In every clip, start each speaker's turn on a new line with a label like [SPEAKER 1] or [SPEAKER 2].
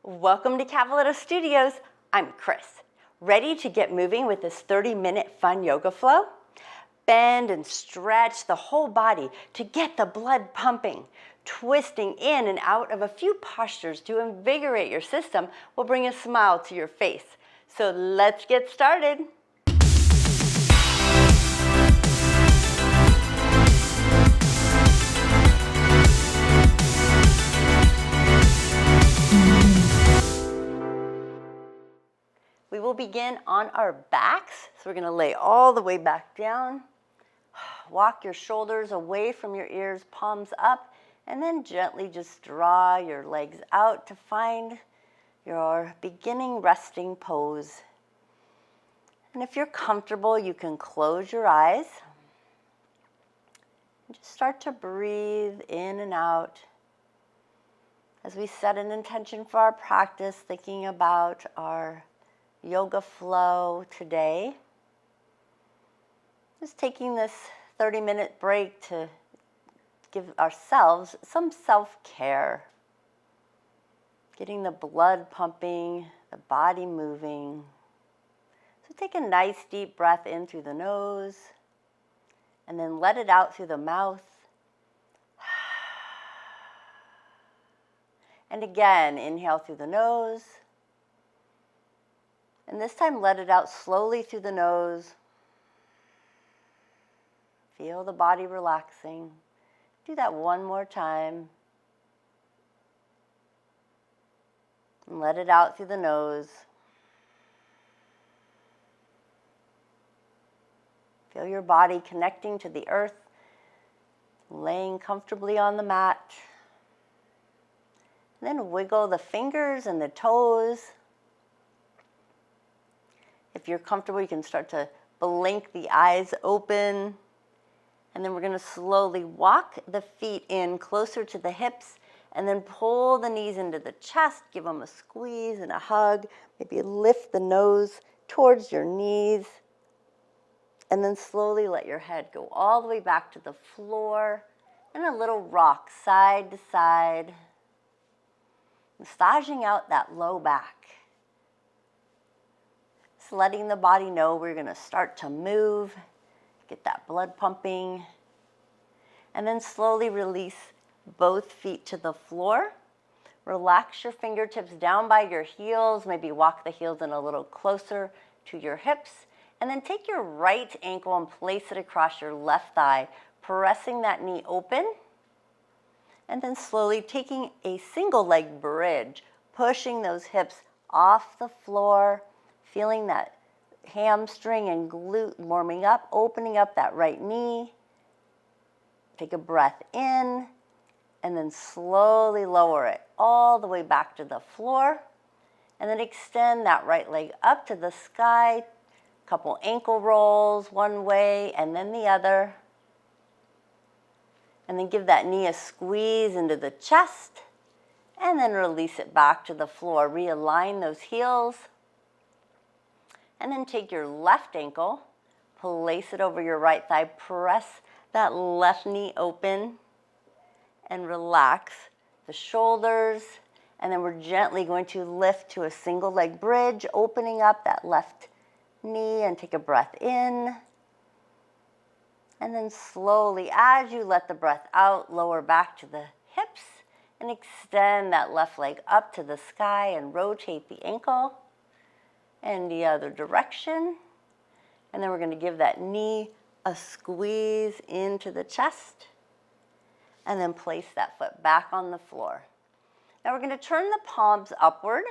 [SPEAKER 1] Welcome to Cavaletto Studios. I'm Chris. Ready to get moving with this 30-minute fun yoga flow? Bend and stretch the whole body to get the blood pumping. Twisting in and out of a few postures to invigorate your system will bring a smile to your face. So let's get started. We will begin on our backs. So we're going to lay all the way back down. Walk your shoulders away from your ears, palms up, and then gently just draw your legs out to find your beginning resting pose. And if you're comfortable, you can close your eyes. And just start to breathe in and out as we set an intention for our practice, thinking about our yoga flow today. Just taking this 30-minute break to give ourselves some self-care. Getting the blood pumping, the body moving. So take a nice deep breath in through the nose and then let it out through the mouth. And again, inhale through the nose. And this time, let it out slowly through the nose. Feel the body relaxing. Do that one more time. And let it out through the nose. Feel your body connecting to the earth, laying comfortably on the mat. And then wiggle the fingers and the toes. If you're comfortable, you can start to blink the eyes open. And then we're going to slowly walk the feet in closer to the hips and then pull the knees into the chest. Give them a squeeze and a hug. Maybe lift the nose towards your knees. And then slowly let your head go all the way back to the floor. And a little rock side to side. Massaging out that low back. Letting the body know we're going to start to move, get that blood pumping, and then slowly release both feet to the floor. Relax your fingertips down by your heels, maybe walk the heels in a little closer to your hips, and then take your right ankle and place it across your left thigh, pressing that knee open, and then slowly taking a single leg bridge, pushing those hips off the floor, feeling that hamstring and glute warming up, opening up that right knee. Take a breath in, and then slowly lower it all the way back to the floor. And then extend that right leg up to the sky. Couple ankle rolls one way and then the other. And then give that knee a squeeze into the chest. And then release it back to the floor. Realign those heels. And then take your left ankle, place it over your right thigh, press that left knee open, and relax the shoulders. And then we're gently going to lift to a single leg bridge, opening up that left knee, and take a breath in. And then slowly, as you let the breath out, lower back to the hips, and extend that left leg up to the sky and rotate the ankle. And the other direction. And then we're going to give that knee a squeeze into the chest. And then place that foot back on the floor. Now we're going to turn the palms upward.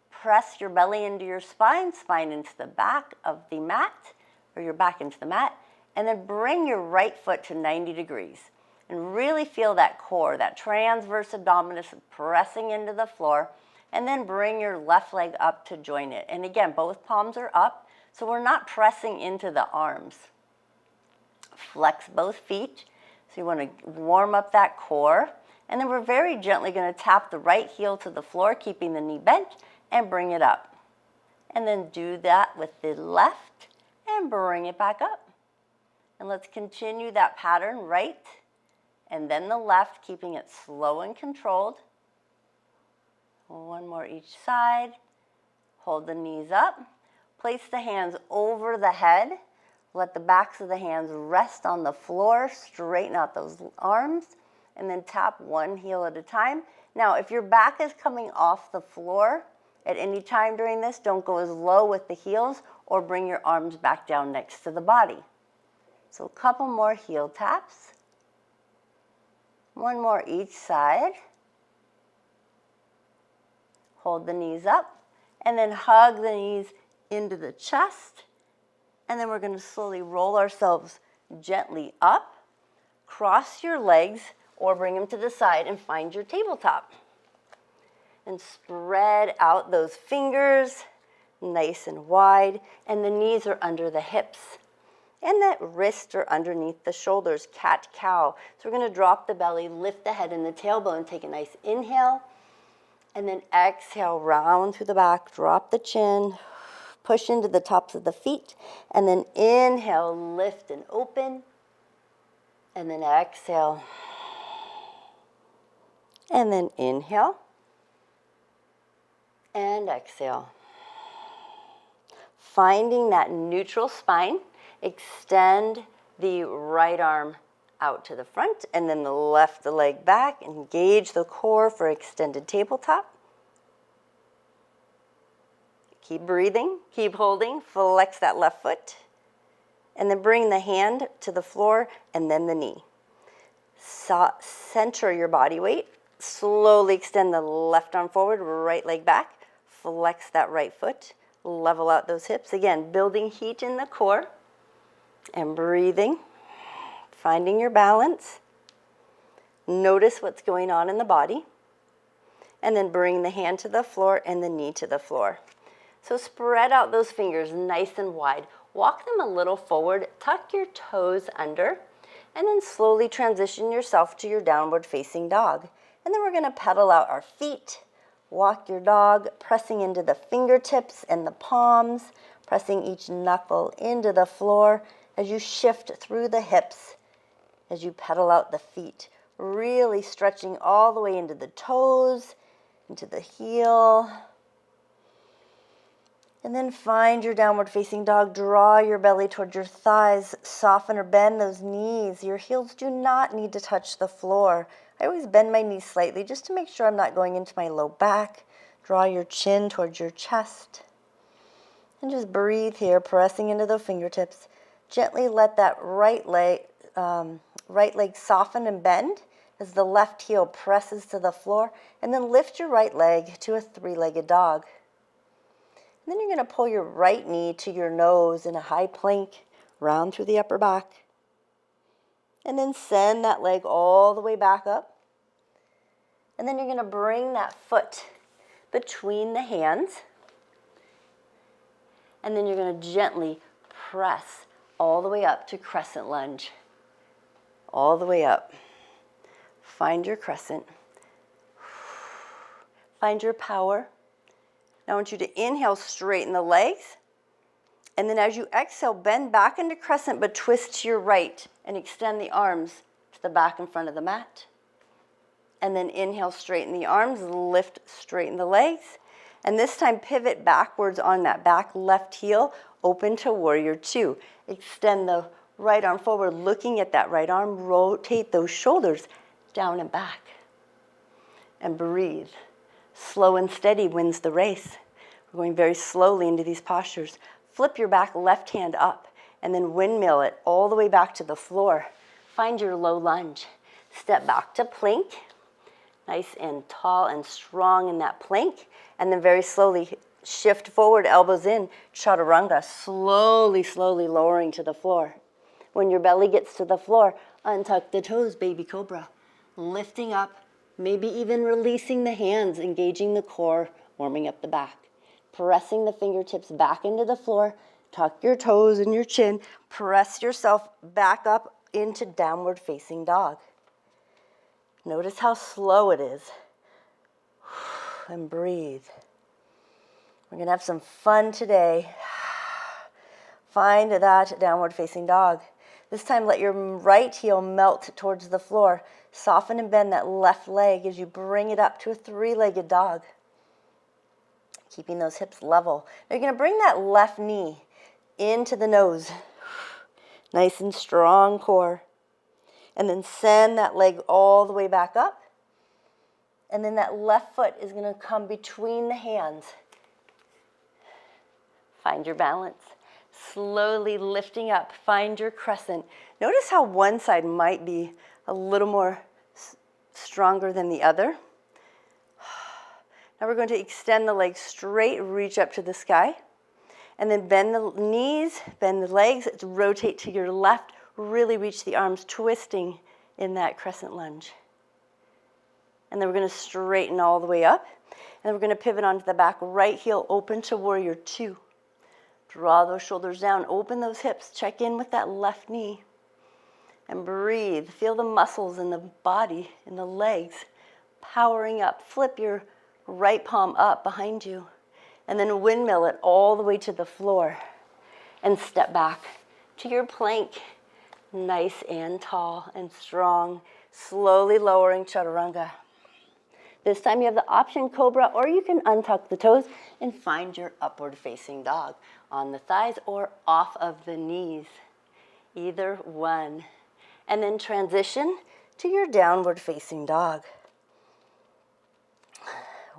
[SPEAKER 1] Press your belly into your spine, spine into the back of the mat, or your back into the mat. And then bring your right foot to 90 degrees. And really feel that core, that transverse abdominis pressing into the floor. And then bring your left leg up to join it. And again, both palms are up, so we're not pressing into the arms. Flex both feet. So you want to warm up that core. And then we're very gently going to tap the right heel to the floor, keeping the knee bent, and bring it up. And then do that with the left, and bring it back up. And let's continue that pattern, right, and then the left, keeping it slow and controlled. One more each side. Hold the knees up. Place the hands over the head. Let the backs of the hands rest on the floor. Straighten out those arms. And then tap one heel at a time. Now, if your back is coming off the floor at any time during this, don't go as low with the heels or bring your arms back down next to the body. So a couple more heel taps. One more each side. Hold the knees up and then hug the knees into the chest. And then we're going to slowly roll ourselves gently up. Cross your legs or bring them to the side and find your tabletop. And spread out those fingers nice and wide, and the knees are under the hips. And that wrists are underneath the shoulders, cat-cow. So we're going to drop the belly, lift the head and the tailbone, take a nice inhale, and then exhale, round through the back, drop the chin, push into the tops of the feet, and then inhale, lift and open, and then exhale. And then inhale and exhale. Finding that neutral spine, extend the right arm out to the front and then the left leg back. Engage the core for extended tabletop. Keep breathing, keep holding, flex that left foot. And then bring the hand to the floor and then the knee. Center your body weight. Slowly extend the left arm forward, right leg back. Flex that right foot. Level out those hips. Again, building heat in the core. And breathing. Finding your balance. Notice what's going on in the body. And then bring the hand to the floor and the knee to the floor. So spread out those fingers nice and wide. Walk them a little forward. Tuck your toes under. And then slowly transition yourself to your downward facing dog. And then we're going to pedal out our feet. Walk your dog, pressing into the fingertips and the palms, pressing each knuckle into the floor as you shift through the hips, as you pedal out the feet. Really stretching all the way into the toes, into the heel. And then find your downward facing dog. Draw your belly towards your thighs. Soften or bend those knees. Your heels do not need to touch the floor. I always bend my knees slightly just to make sure I'm not going into my low back. Draw your chin towards your chest. And just breathe here, pressing into the fingertips. Gently let that right leg soften and bend as the left heel presses to the floor. And then lift your right leg to a three-legged dog. And then you're going to pull your right knee to your nose in a high plank, round through the upper back. And then send that leg all the way back up. And then you're going to bring that foot between the hands. And then you're going to gently press all the way up to crescent lunge. All the way up. Find your crescent. Find your power. Now I want you to inhale, straighten the legs. And then as you exhale, bend back into crescent, but twist to your right and extend the arms to the back in front of the mat. And then inhale, straighten the arms, lift, straighten the legs. And this time pivot backwards on that back left heel, open to warrior two. Extend the right arm forward, looking at that right arm, rotate those shoulders down and back. And breathe. Slow and steady wins the race. We're going very slowly into these postures. Flip your back left hand up and then windmill it all the way back to the floor. Find your low lunge. Step back to plank. Nice and tall and strong in that plank. And then very slowly shift forward, elbows in, chaturanga, slowly, slowly lowering to the floor. When your belly gets to the floor, untuck the toes, baby cobra. Lifting up, maybe even releasing the hands, engaging the core, warming up the back. Pressing the fingertips back into the floor, tuck your toes and your chin, press yourself back up into downward facing dog. Notice how slow it is. And breathe. We're going to have some fun today. Find that downward facing dog. This time let your right heel melt towards the floor. Soften and bend that left leg as you bring it up to a three-legged dog. keeping those hips level. Now you're going to bring that left knee into the nose. Nice and strong core. And then send that leg all the way back up. And then that left foot is going to come between the hands. Find your balance. Slowly lifting up. Find your crescent. Notice how one side might be a little more stronger than the other. Now we're going to extend the legs straight, reach up to the sky. And then bend the knees, bend the legs, rotate to your left, really reach the arms, twisting in that crescent lunge. And then we're going to straighten all the way up. And then we're going to pivot onto the back, right heel open to warrior two. Draw those shoulders down, open those hips, check in with that left knee. And breathe. Feel the muscles in the body, in the legs, powering up. Flip your right palm up behind you. And then windmill it all the way to the floor. And step back to your plank. Nice and tall and strong. Slowly lowering chaturanga. This time you have the option cobra, or you can untuck the toes and find your upward facing dog on the thighs or off of the knees. Either one. And then transition to your downward facing dog.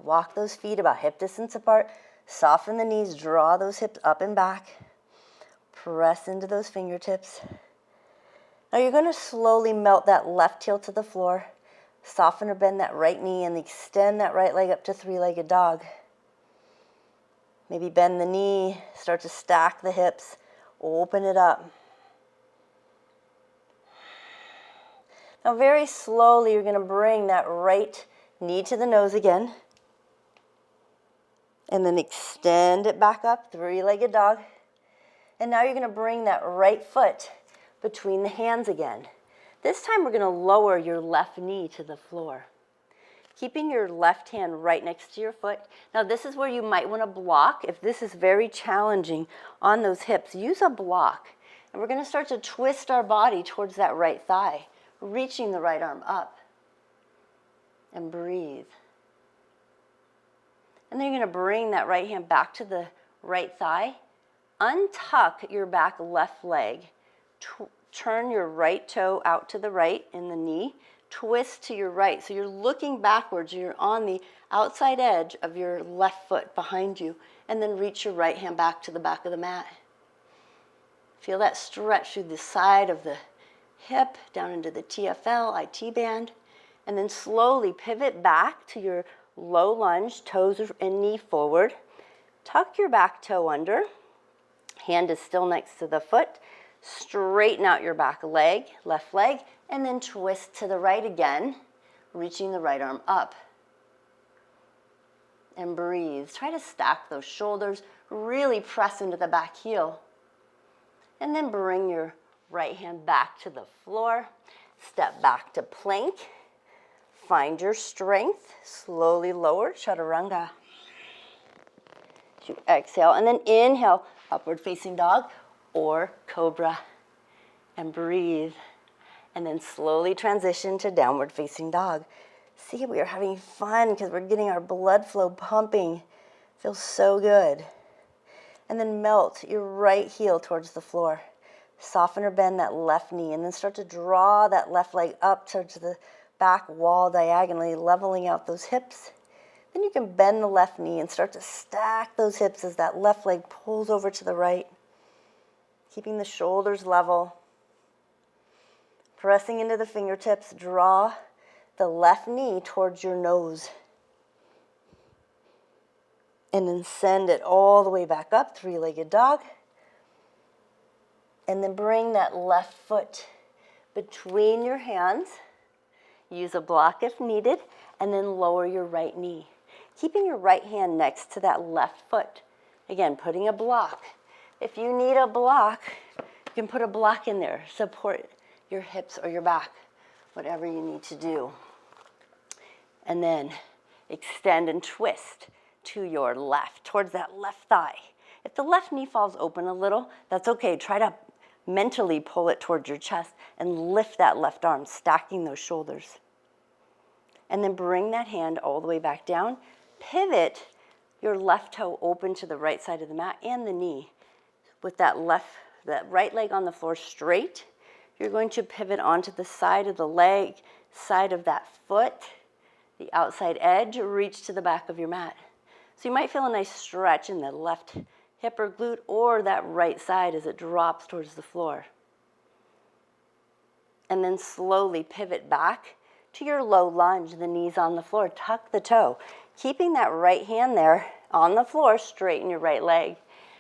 [SPEAKER 1] Walk those feet about hip distance apart. Soften the knees, draw those hips up and back. Press into those fingertips. Now you're going to slowly melt that left heel to the floor. Soften or bend that right knee and extend that right leg up to three-legged dog. Maybe bend the knee, start to stack the hips, open it up. Now very slowly you're going to bring that right knee to the nose again. And then extend it back up, three-legged dog. And now you're going to bring that right foot between the hands again. This time we're going to lower your left knee to the floor. Keeping your left hand right next to your foot. Now this is where you might want to block. If this is very challenging on those hips, use a block. And we're going to start to twist our body towards that right thigh, reaching the right arm up. And breathe. And then you're going to bring that right hand back to the right thigh. Untuck your back left leg. Turn your right toe out to the right in the knee. Twist to your right. So you're looking backwards. You're on the outside edge of your left foot behind you. And then reach your right hand back to the back of the mat. Feel that stretch through the side of the hip, down into the TFL, IT band. And then slowly pivot back to your low lunge, toes and knee forward. Tuck your back toe under. Hand is still next to the foot. Straighten out your back leg, left leg, and then twist to the right again, reaching the right arm up. And breathe. Try to stack those shoulders, really press into the back heel. And then bring your right hand back to the floor. Step back to plank. Find your strength. Slowly lower, chaturanga. You exhale, and then inhale, upward facing dog or cobra. And breathe. And then slowly transition to downward facing dog. See, we are having fun because we're getting our blood flow pumping. Feels so good. And then melt your right heel towards the floor. Soften or bend that left knee, and then start to draw that left leg up towards the back wall diagonally, leveling out those hips. Then you can bend the left knee and start to stack those hips as that left leg pulls over to the right. Keeping the shoulders level. Pressing into the fingertips, draw the left knee towards your nose. And then send it all the way back up, three-legged dog. And then bring that left foot between your hands. Use a block if needed, and then lower your right knee. Keeping your right hand next to that left foot. Again, putting a block. If you need a block, you can put a block in there. Support your hips or your back, whatever you need to do. And then extend and twist to your left, towards that left thigh. If the left knee falls open a little, that's okay. Try to mentally pull it towards your chest and lift that left arm, stacking those shoulders. And then bring that hand all the way back down. Pivot your left toe open to the right side of the mat and the knee. With that right leg on the floor straight, you're going to pivot onto the side of the leg, side of that foot, the outside edge, reach to the back of your mat. So you might feel a nice stretch in the left hip or glute or that right side as it drops towards the floor. And then slowly pivot back to your low lunge, the knees on the floor. Tuck the toe, keeping that right hand there on the floor, straighten your right leg.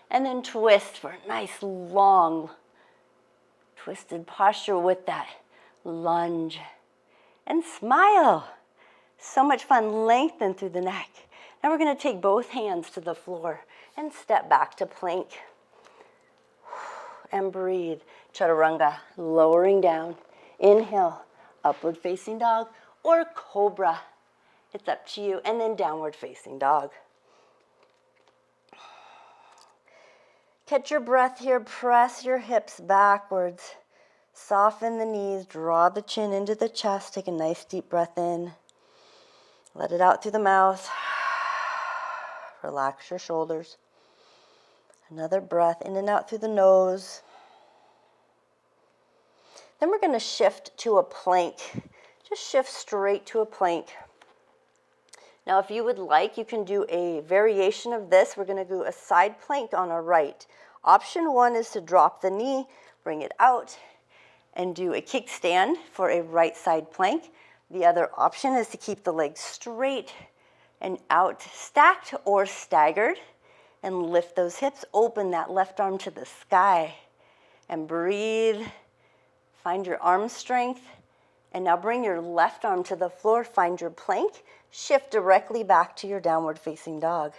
[SPEAKER 1] And then twist for a nice long twisted posture with that lunge. And smile. So much fun. Lengthen through the neck. Now we're going to take both hands to the floor and step back to plank. And breathe. Chaturanga, lowering down. Inhale, upward facing dog or cobra. It's up to you. And then downward facing dog. Catch your breath here. Press your hips backwards. Soften the knees. Draw the chin into the chest. Take a nice deep breath in. Let it out through the mouth. Relax your shoulders. Another breath in and out through the nose. Then we're going to shift to a plank. Just shift straight to a plank. Now, if you would like, you can do a variation of this. We're going to do a side plank on our right. Option 1 is to drop the knee, bring it out, and do a kickstand for a right side plank. The other option is to keep the legs straight and out, stacked or staggered, and lift those hips. Open that left arm to the sky and breathe. Find your arm strength. And now bring your left arm to the floor. Find your plank. Shift directly back to your downward facing dog.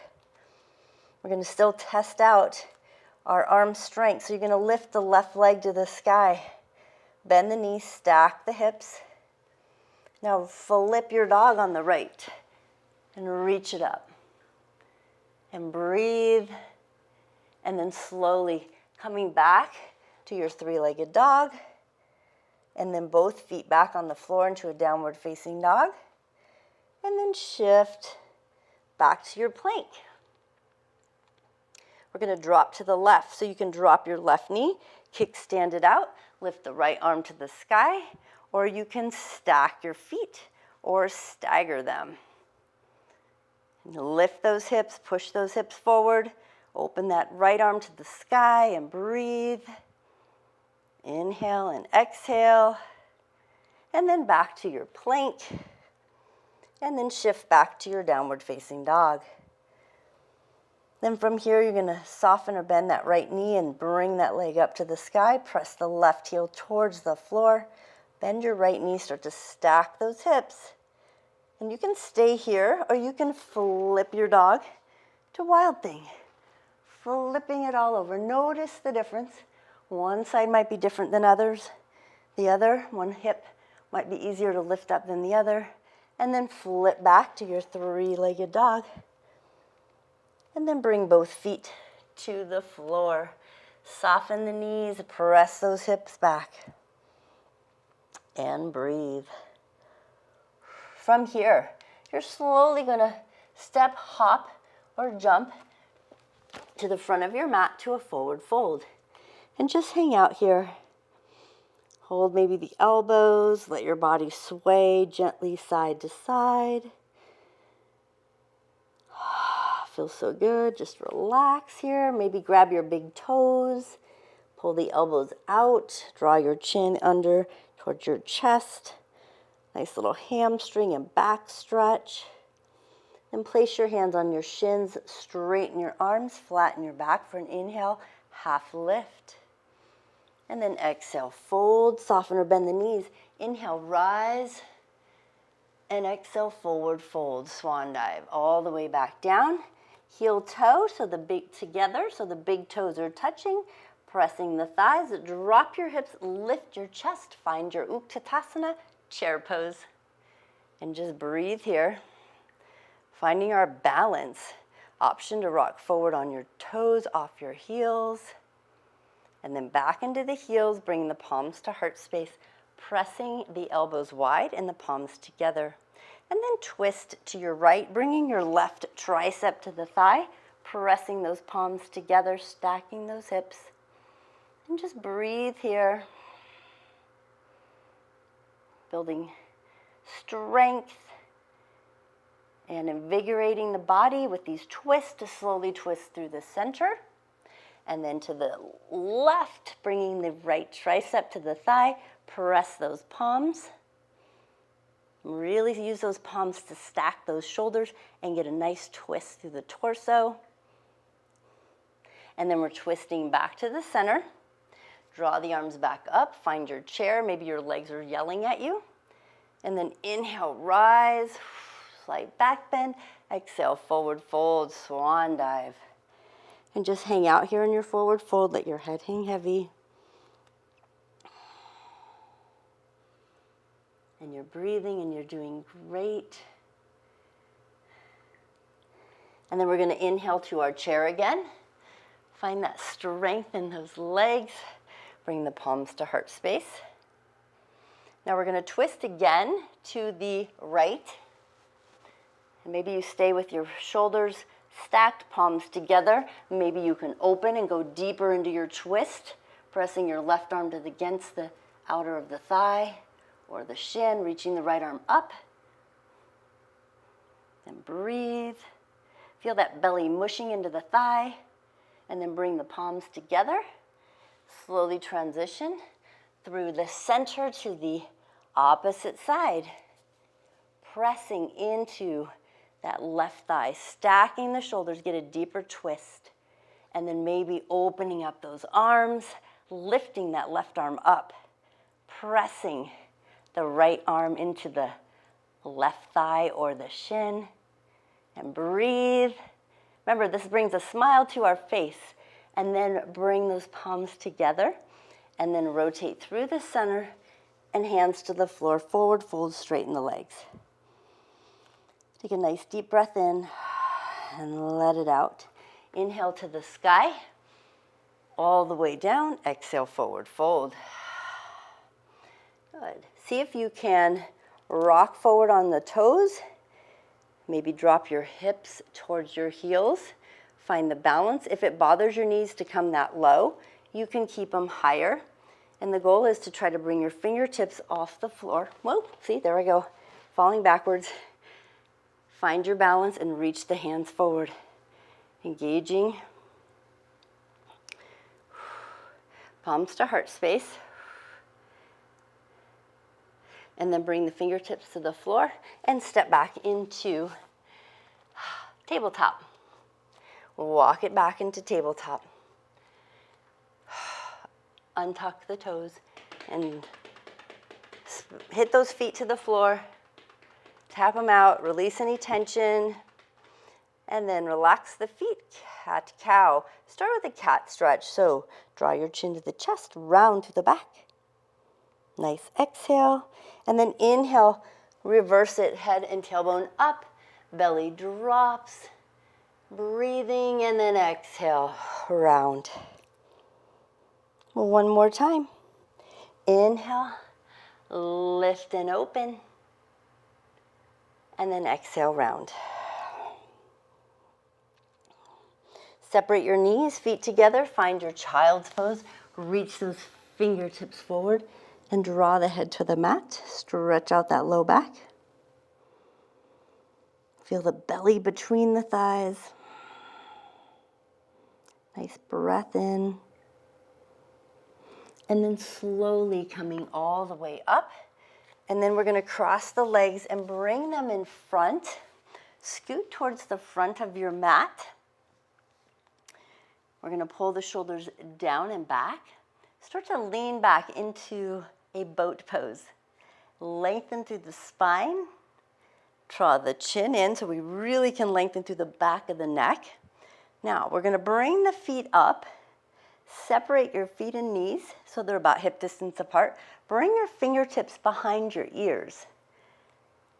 [SPEAKER 1] We're going to still test out our arm strength. So you're going to lift the left leg to the sky. Bend the knee, stack the hips. Now flip your dog on the right and reach it up. And breathe. And then slowly coming back to your three-legged dog. And then both feet back on the floor into a downward facing dog. And then shift back to your plank. We're going to drop to the left. So you can drop your left knee, kickstand it out, lift the right arm to the sky, or you can stack your feet or stagger them. And lift those hips, push those hips forward, open that right arm to the sky and breathe. Inhale and exhale. And then back to your plank. And then shift back to your downward facing dog. Then from here, you're going to soften or bend that right knee and bring that leg up to the sky. Press the left heel towards the floor. Bend your right knee, start to stack those hips. And you can stay here, or you can flip your dog to Wild Thing. Flipping it all over. Notice the difference. One side might be different than others. The other, one hip might be easier to lift up than the other. And then flip back to your three-legged dog. And then bring both feet to the floor. Soften the knees, press those hips back. And breathe. From here, you're slowly going to step, hop, or jump to the front of your mat to a forward fold. And just hang out here. Hold maybe the elbows, let your body sway gently side to side. Feels so good. Just relax here. Maybe grab your big toes. Pull the elbows out. Draw your chin under towards your chest. Nice little hamstring and back stretch. Then place your hands on your shins. Straighten your arms. Flatten your back for an inhale. Half lift. And then exhale. Fold. Soften or bend the knees. Inhale. Rise. And exhale. Forward fold. Swan dive. All the way back down. Heel toe, so the big together, so the big toes are touching, pressing the thighs. Drop your hips, lift your chest, find your Utkatasana, chair pose. And just breathe here. Finding our balance. Option to rock forward on your toes, off your heels. And then back into the heels, bring the palms to heart space, pressing the elbows wide and the palms together. And then twist to your right, bringing your left tricep to the thigh, pressing those palms together, stacking those hips. And just breathe here, building strength and invigorating the body with these twists to slowly twist through the center. And then to the left, bringing the right tricep to the thigh, press those palms. Really use those palms to stack those shoulders and get a nice twist through the torso. And then we're twisting back to the center. Draw the arms back up, find your chair, maybe your legs are yelling at you. And then inhale, rise, slight back bend. Exhale, forward fold, swan dive. And just hang out here in your forward fold, let your head hang heavy. And you're breathing and you're doing great. And then we're going to inhale to our chair again. Find that strength in those legs. Bring the palms to heart space. Now we're going to twist again to the right. And maybe you stay with your shoulders stacked, palms together. Maybe you can open and go deeper into your twist, pressing your left arm against the outer of the thigh or the shin, reaching the right arm up. Then breathe. Feel that belly mushing into the thigh, and then bring the palms together. Slowly transition through the center to the opposite side, pressing into that left thigh, stacking the shoulders, get a deeper twist, and then maybe opening up those arms, lifting that left arm up, pressing the right arm into the left thigh or the shin, and breathe. Remember, this brings a smile to our face, and then bring those palms together, and then rotate through the center, and hands to the floor, forward fold, straighten the legs. Take a nice deep breath in and let it out. Inhale to the sky, all the way down. Exhale, forward fold. Good. See if you can rock forward on the toes. Maybe drop your hips towards your heels. Find the balance. If it bothers your knees to come that low, you can keep them higher. And the goal is to try to bring your fingertips off the floor. Whoa, see, there we go. Falling backwards. Find your balance and reach the hands forward. Engaging. Palms to heart space. And then bring the fingertips to the floor and step back into tabletop. Walk it back into tabletop. Untuck the toes and hit those feet to the floor. Tap them out, release any tension, and then relax the feet, cat-cow. Start with a cat stretch, so draw your chin to the chest, round to the back. Nice exhale, and then inhale, reverse it, head and tailbone up, belly drops, breathing, and then exhale, round. One more time. Inhale, lift and open. And then exhale, round. Separate your knees, feet together. Find your child's pose. Reach those fingertips forward and draw the head to the mat. Stretch out that low back. Feel the belly between the thighs. Nice breath in. And then slowly coming all the way up. And then we're going to cross the legs and bring them in front. Scoot towards the front of your mat. We're going to pull the shoulders down and back. Start to lean back into a boat pose. Lengthen through the spine. Draw the chin in so we really can lengthen through the back of the neck. Now, we're going to bring the feet up. Separate your feet and knees so they're about hip distance apart. Bring your fingertips behind your ears.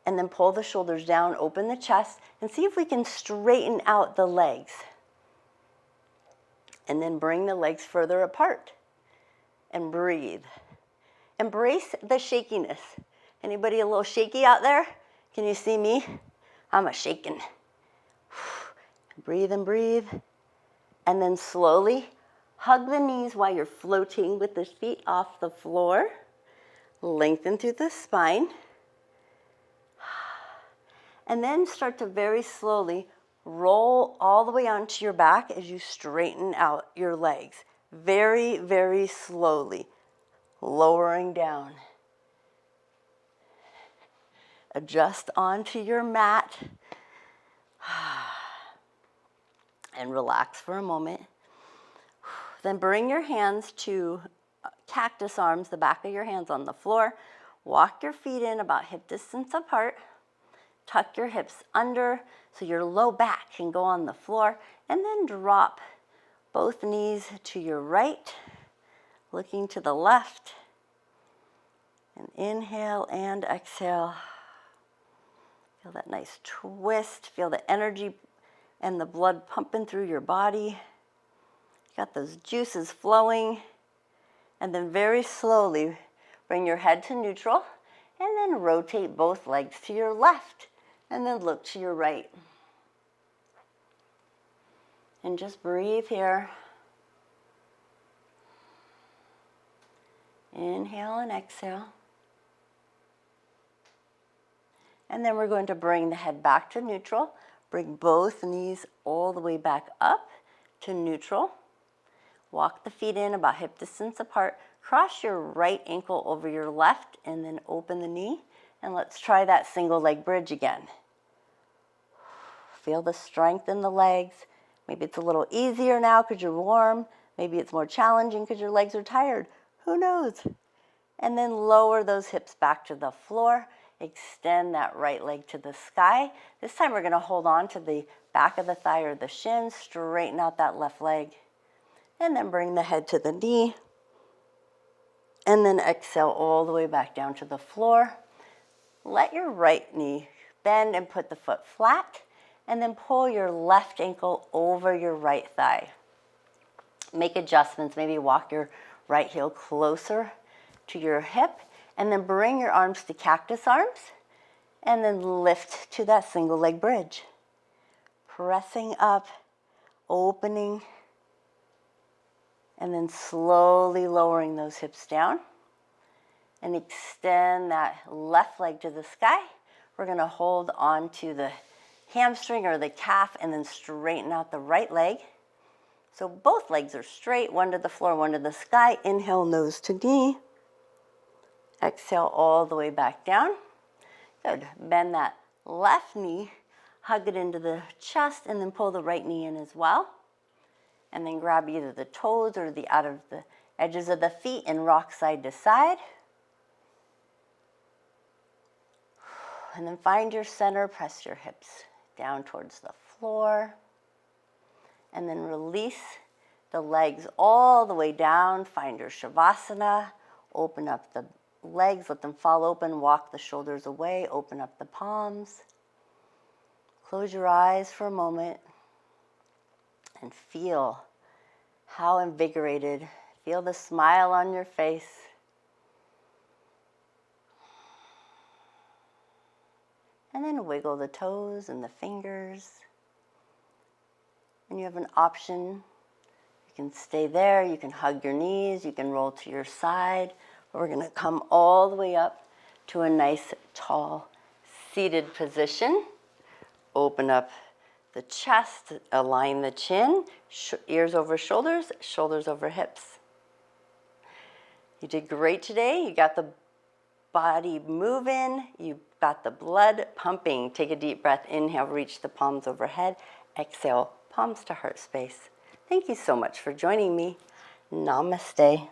[SPEAKER 1] And then pull the shoulders down, open the chest, and see if we can straighten out the legs. And then bring the legs further apart. And breathe. Embrace the shakiness. Anybody a little shaky out there? Can you see me? I'm a-shaking. Breathe and breathe. And then slowly hug the knees while you're floating with the feet off the floor. Lengthen through the spine. And then start to very slowly roll all the way onto your back as you straighten out your legs. Very, very slowly, lowering down. Adjust onto your mat and relax for a moment. Then bring your hands to cactus arms, the back of your hands on the floor. Walk your feet in about hip distance apart. Tuck your hips under so your low back can go on the floor, and then drop both knees to your right, looking to the left. And inhale and exhale. Feel that nice twist. Feel the energy and the blood pumping through your body. You got those juices flowing. And then very slowly bring your head to neutral, and then rotate both legs to your left. And then look to your right. And just breathe here. Inhale and exhale. And then we're going to bring the head back to neutral. Bring both knees all the way back up to neutral. Walk the feet in about hip distance apart. Cross your right ankle over your left and then open the knee. And let's try that single leg bridge again. Feel the strength in the legs. Maybe it's a little easier now because you're warm. Maybe it's more challenging because your legs are tired. Who knows? And then lower those hips back to the floor. Extend that right leg to the sky. This time we're going to hold on to the back of the thigh or the shin. Straighten out that left leg. And then bring the head to the knee. And then exhale all the way back down to the floor. Let your right knee bend and put the foot flat. And then pull your left ankle over your right thigh. Make adjustments. Maybe walk your right heel closer to your hip. And then bring your arms to cactus arms. And then lift to that single leg bridge. Pressing up, opening. And then slowly lowering those hips down. And extend that left leg to the sky. We're going to hold on to the hamstring or the calf and then straighten out the right leg. So both legs are straight, one to the floor, one to the sky. Inhale, nose to knee. Exhale all the way back down. Good. Bend that left knee, hug it into the chest, and then pull the right knee in as well. And then grab either the toes or the out of the edges of the feet and rock side to side. And then find your center, press your hips down towards the floor. And then release the legs all the way down. Find your Shavasana. Open up the legs, let them fall open. Walk the shoulders away. Open up the palms. Close your eyes for a moment. And feel how invigorated. Feel the smile on your face. And then wiggle the toes and the fingers. And you have an option. You can stay there. You can hug your knees. You can roll to your side. We're going to come all the way up to a nice, tall, seated position. Open up the chest. Align the chin. Ears over shoulders. Shoulders over hips. You did great today. You got the body moving. You got the blood pumping. Take a deep breath. Inhale, reach the palms overhead. Exhale, palms to heart space. Thank you so much for joining me. Namaste.